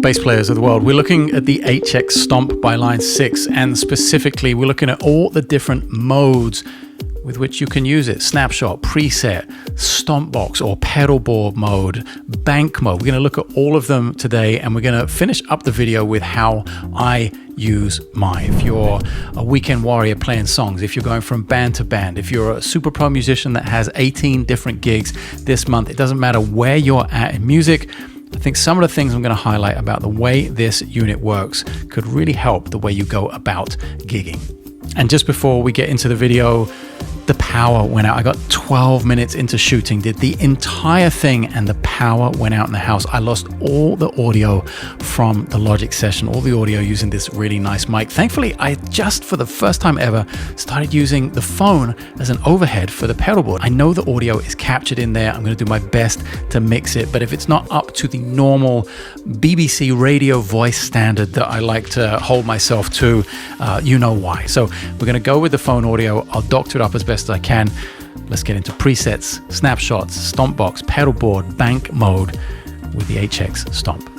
bass players of the world. We're looking at the HX Stomp by Line 6, and specifically we're looking at all the different modes with which you can use it. Snapshot, preset, stomp box or pedal board mode, bank mode. We're going to look at all of them today, and we're going to finish up the video with how I use mine. If you're a weekend warrior playing songs, if you're going from band to band, if you're a super pro musician that has 18 different gigs this month, it doesn't matter where you're at in music. I think some of the things I'm going to highlight about the way this unit works could really help the way you go about gigging. And just before we get into the video, the power went out. I got 12 minutes into shooting, did the entire thing, and the power went out in the house. I lost all the audio from the Logic session, all the audio using this really nice mic. Thankfully, I just, for the first time ever, started using the phone as an overhead for the pedal board. I know the audio is captured in there. I'm going to do my best to mix it, but if it's not up to the normal BBC radio voice standard that I like to hold myself to, you know why. So we're going to go with the phone audio. I'll doctor it up as best as I can. Let's get into presets, snapshots, stomp box, pedal board, bank mode with the HX Stomp.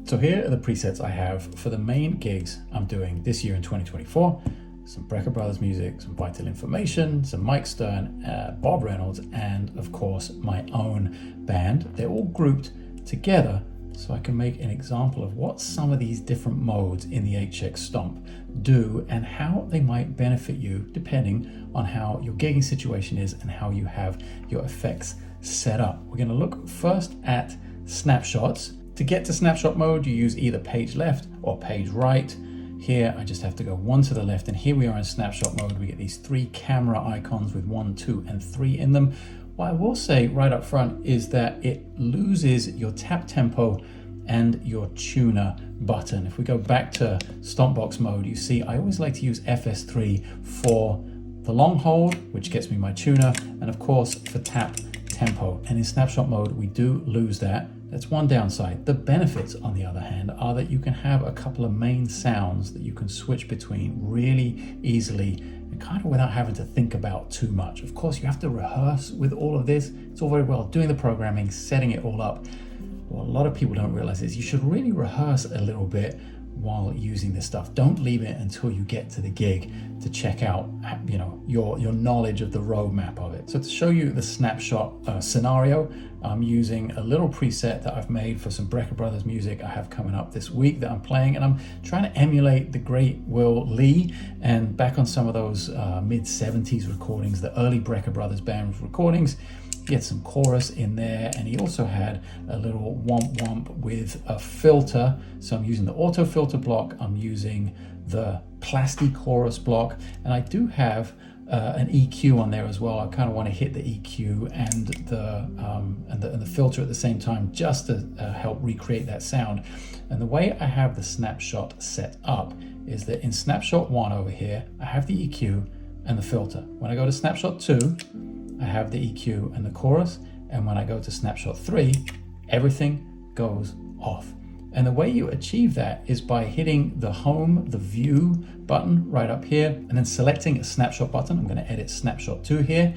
So here are the presets I have for the main gigs I'm doing this year in 2024. Some Brecker Brothers music, some Vital Information, some Mike Stern, Bob Reynolds, and of course my own band. They're all grouped together so I can make an example of what some of these different modes in the HX Stomp do and how they might benefit you depending on how your gigging situation is and how you have your effects set up. We're going to look first at snapshots. To get to snapshot mode, you use either page left or page right. Here I just have to go one to the left, and here we are in snapshot mode. We get these three camera icons with 1, 2, and 3 in them. What I will say right up front is that it loses your tap tempo and your tuner button. If we go back to stomp box mode, you see I always like to use FS3 for the long hold, which gets me my tuner, and of course for tap tempo. And in snapshot mode, we do lose that. That's one downside. The benefits, on the other hand, are that you can have a couple of main sounds that you can switch between really easily and kind of without having to think about too much. Of course, you have to rehearse with all of this. It's all very well doing the programming, setting it all up. What a lot of people don't realize is you should really rehearse a little bit while using this stuff. Don't leave it until you get to the gig to check out, you know, your knowledge of the roadmap of it. So to show you the snapshot scenario, I'm using a little preset that I've made for some Brecker Brothers music I have coming up this week that I'm playing, and I'm trying to emulate the great Will Lee and back on some of those mid-70s recordings, the early Brecker Brothers band recordings. He had some chorus in there, and he also had a little womp womp with a filter. So I'm using the auto filter block, I'm using the plastic chorus block, and I do have an EQ on there as well. I kind of want to hit the EQ and the filter at the same time just to help recreate that sound. And the way I have the snapshot set up is that in snapshot 1 over here, I have the EQ and the filter. When I go to snapshot 2, I have the EQ and the chorus, and when I go to snapshot 3, everything goes off. And the way you achieve that is by hitting the home, the view button right up here, and then selecting a snapshot button. I'm going to edit snapshot 2 here,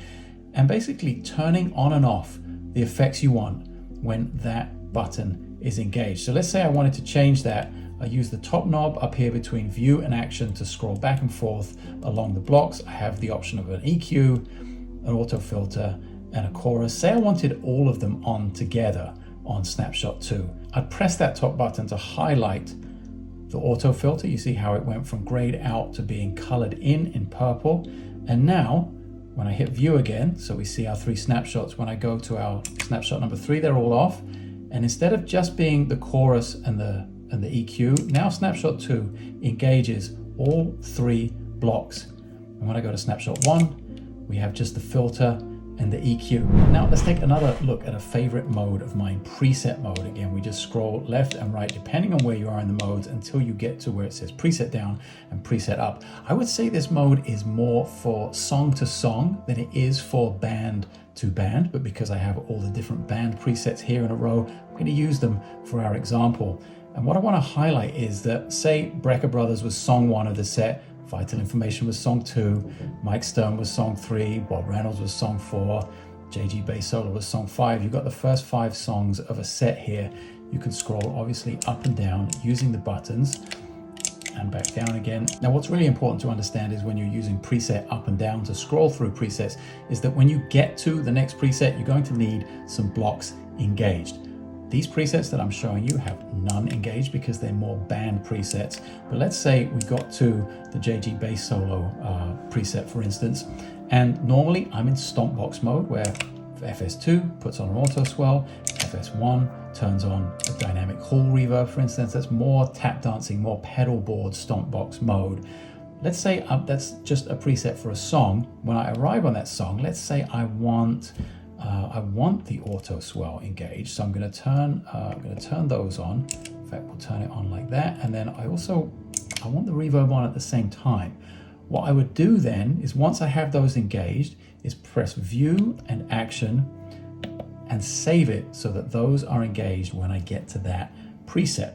and basically turning on and off the effects you want when that button is engaged. So let's say I wanted to change that. I use the top knob up here between view and action to scroll back and forth along the blocks. I have the option of an EQ, an auto filter, and a chorus. Say I wanted all of them on together on snapshot 2. I'd press that top button to highlight the auto filter. You see how it went from grayed out to being colored in purple. And now when I hit view again, so we see our 3 snapshots, when I go to our snapshot number 3, they're all off. And instead of just being the chorus and the EQ, now snapshot 2 engages all 3 blocks. And when I go to snapshot 1, we have just the filter and the EQ. Now let's take another look at a favorite mode of mine, preset mode. Again, we just scroll left and right depending on where you are in the modes until you get to where it says preset down and preset up. I would say this mode is more for song to song than it is for band to band, but because I have all the different band presets here in a row, I'm going to use them for our example. And what I want to highlight is that, say Brecker Brothers was song 1 of the set, Vital Information was song 2, Mike Stern was song 3, Bob Reynolds was song 4, JG Bass Solo was song 5. You've got the first 5 songs of a set here. You can scroll obviously up and down using the buttons and back down again. Now what's really important to understand is when you're using preset up and down to scroll through presets is that when you get to the next preset, you're going to need some blocks engaged. These presets that I'm showing you have none engaged because they're more band presets. But let's say we got to the JG bass solo preset, for instance, and normally I'm in stomp box mode where FS2 puts on an auto swell, FS1 turns on a dynamic hall reverb, for instance. That's more tap dancing, more pedal board stomp box mode. Let's say that's just a preset for a song. When I arrive on that song, let's say I want the auto swell engaged, so I'm going to turn those on. In fact, we'll turn it on like that, and then I want the reverb on at the same time. What I would do then is, once I have those engaged, is press View and Action and save it so that those are engaged when I get to that preset.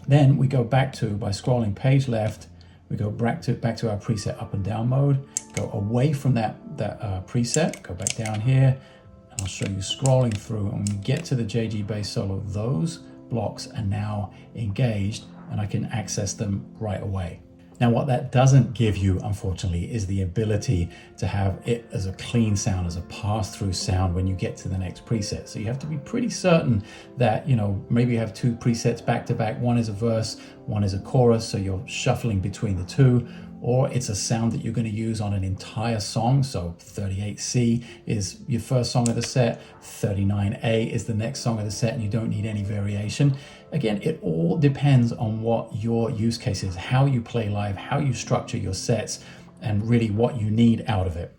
Then we go back to, by scrolling page left, we go back to our preset up and down mode, go away from that preset, go back down here, and I'll show you scrolling through, and when we get to the JG bass solo, those blocks are now engaged and I can access them right away. Now what that doesn't give you, unfortunately, is the ability to have it as a clean sound, as a pass-through sound when you get to the next preset. So you have to be pretty certain that, maybe you have two presets back to back. One is a verse, one is a chorus, so you're shuffling between the two. Or it's a sound that you're going to use on an entire song. So 38C is your first song of the set, 39A is the next song of the set, and you don't need any variation. Again, it all depends on what your use case is, how you play live, how you structure your sets, and really what you need out of it.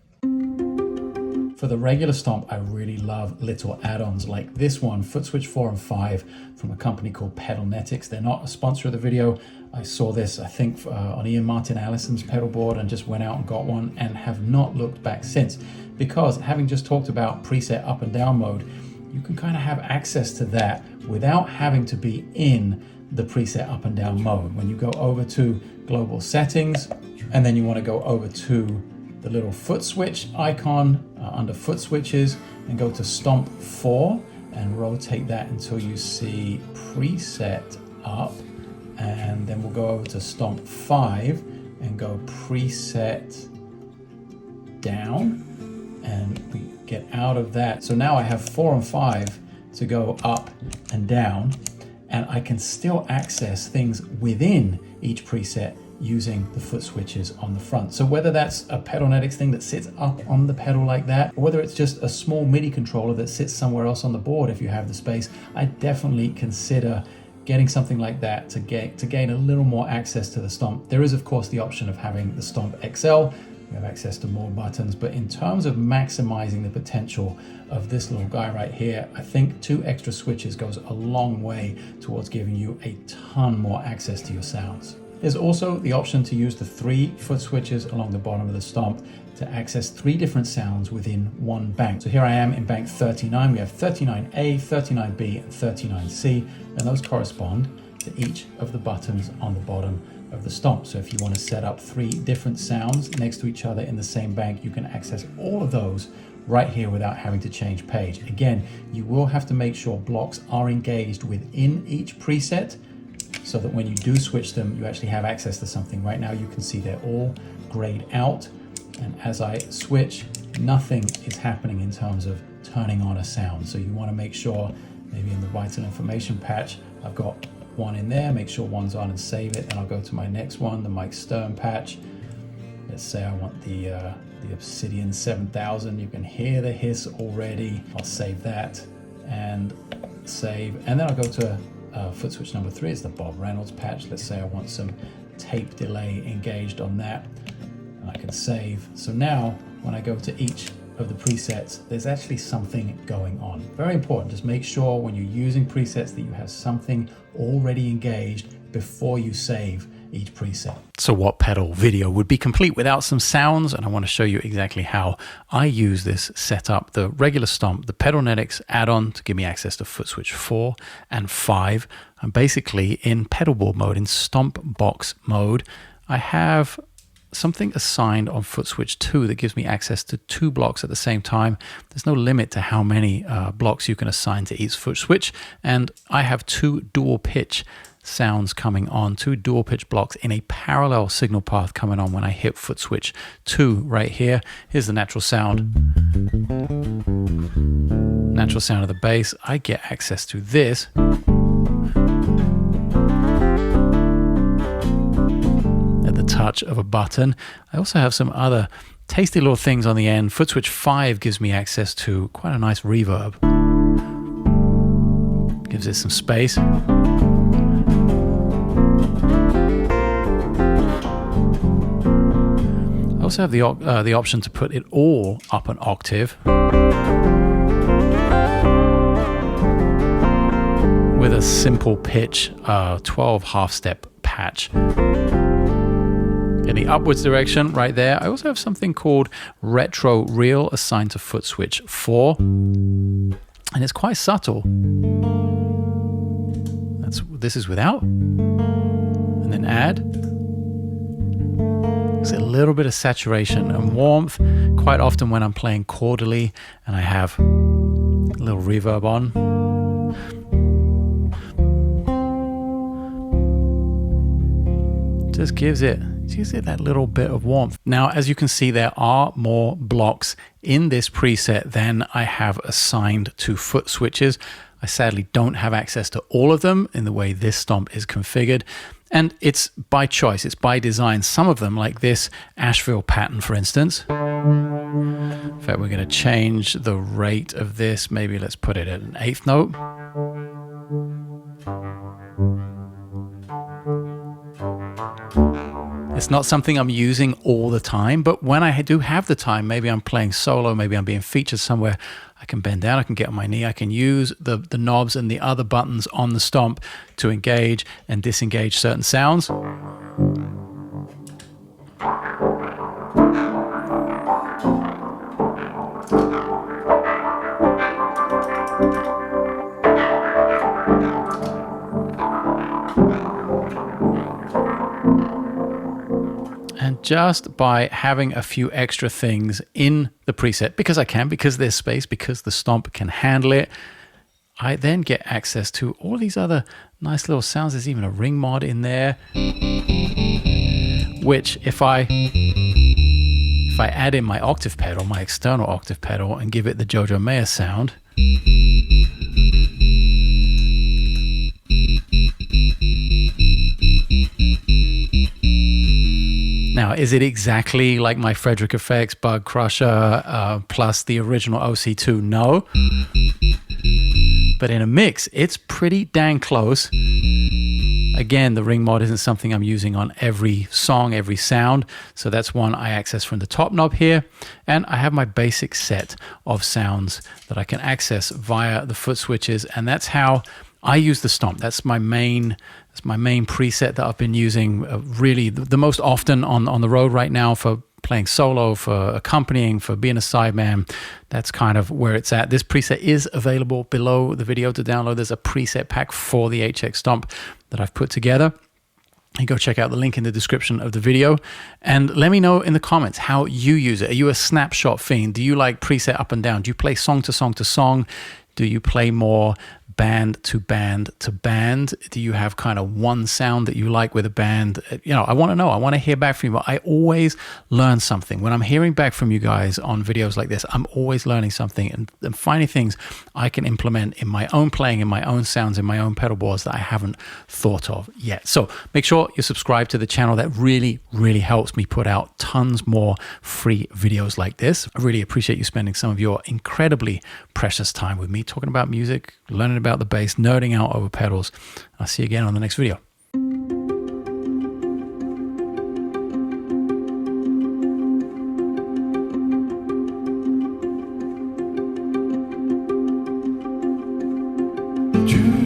For the regular stomp, I really love little add-ons like this one, Footswitch 4 and 5 from a company called Pedalnetics. They're not a sponsor of the video. I saw this, I think, on Ian Martin Allison's pedal board and just went out and got one and have not looked back since. Because having just talked about preset up and down mode, you can kind of have access to that without having to be in the preset up and down mode. When you go over to global settings, and then you want to go over to the little foot switch icon under Footswitches and go to Stomp 4 and rotate that until you see preset up, and then we'll go over to Stomp 5 and go preset down, and we get out of that. So now I have 4 and 5 to go up and down, and I can still access things within each preset using the foot switches on the front. So whether that's a Pedalnetics thing that sits up on the pedal like that, or whether it's just a small MIDI controller that sits somewhere else on the board if you have the space, I definitely consider getting something like that to gain a little more access to the Stomp. There is of course the option of having the Stomp XL. You have access to more buttons, but in terms of maximizing the potential of this little guy right here, I think 2 extra switches goes a long way towards giving you a ton more access to your sounds. There's also the option to use the 3 foot switches along the bottom of the Stomp to access 3 different sounds within one bank. So here I am in bank 39. We have 39A, 39B, and 39C, and those correspond to each of the buttons on the bottom of the Stomp. So if you want to set up 3 different sounds next to each other in the same bank, you can access all of those right here without having to change page. Again, you will have to make sure blocks are engaged within each preset, so that when you do switch them, you actually have access to something. Right now you can see they're all grayed out, and as I switch, nothing is happening in terms of turning on a sound. So you want to make sure, maybe in the vital information patch, I've got one in there, make sure one's on and save it, and I'll go to my next one, the Mike Stern patch. Let's say I want the Obsidian 7000. You can hear the hiss already. I'll save that and save, and then I'll go to foot switch number 3, it's the Bob Reynolds patch. Let's say I want some tape delay engaged on that, and I can save. So now when I go to each of the presets, there's actually something going on. Very important, just make sure when you're using presets that you have something already engaged before you save each preset. So what pedal video would be complete without some sounds? And I want to show you exactly how I use this setup. The regular Stomp, the Pedalnetics add-on to give me access to Footswitch 4 and 5. I'm basically in pedal board mode, in Stomp box mode. I have something assigned on Footswitch 2 that gives me access to 2 blocks at the same time. There's no limit to how many blocks you can assign to each Footswitch, and I have 2 dual pitch sounds coming on, 2 dual pitch blocks in a parallel signal path coming on when I hit Footswitch 2 right here. Here's the natural sound of the bass. I get access to this at the touch of a button. I also have some other tasty little things on the end. Footswitch 5 gives me access to quite a nice reverb. Gives it some space. I also have the option to put it all up an octave with a simple pitch 12 half step patch. In the upwards direction right there, I also have something called Retro Reel assigned to Footswitch 4, and it's quite subtle. This is without, and then add. There's a little bit of saturation and warmth. Quite often when I'm playing chordally and I have a little reverb on, just gives it that little bit of warmth. Now, as you can see, there are more blocks in this preset than I have assigned to Footswitches. I sadly don't have access to all of them in the way this stomp is configured. And it's by choice, it's by design. Some of them, like this Asheville pattern, for instance. In fact, we're going to change the rate of this. Maybe let's put it at an 8th note. It's not something I'm using all the time, but when I do have the time, maybe I'm playing solo, maybe I'm being featured somewhere, I can bend down, I can get on my knee, I can use the knobs and the other buttons on the stomp to engage and disengage certain sounds. And just by having a few extra things in the preset, because I can, because there's space, because the stomp can handle it, I then get access to all these other nice little sounds. There's even a ring mod in there, which if I add in my octave pedal, my external octave pedal, and give it the Jojo Mayer sound, now, is it exactly like my Frederick Effects Bug Crusher plus the original OC2? No. But in a mix, it's pretty dang close. Again, the ring mod isn't something I'm using on every song, every sound. So that's one I access from the top knob here. And I have my basic set of sounds that I can access via the Footswitches. And that's how I use the stomp. That's my main preset that I've been using really the most often on the road right now, for playing solo, for accompanying, for being a sideman. That's kind of where it's at. This preset is available below the video to download. There's a preset pack for the HX Stomp that I've put together. You go check out the link in the description of the video, and let me know in the comments how you use it. Are you a snapshot fiend? Do you like preset up and down? Do you play song to song to song? Do you play more band to band to band? Do you have kind of one sound that you like with a band? You know, I want to know. I want to hear back from you. But I always learn something. When I'm hearing back from you guys on videos like this, I'm always learning something and finding things I can implement in my own playing, in my own sounds, in my own pedal boards that I haven't thought of yet. So make sure you subscribe to the channel. That really, really helps me put out tons more free videos like this. I really appreciate you spending some of your incredibly precious time with me, talking about music, learning about the bass, nerding out over pedals. I'll see you again on the next video. You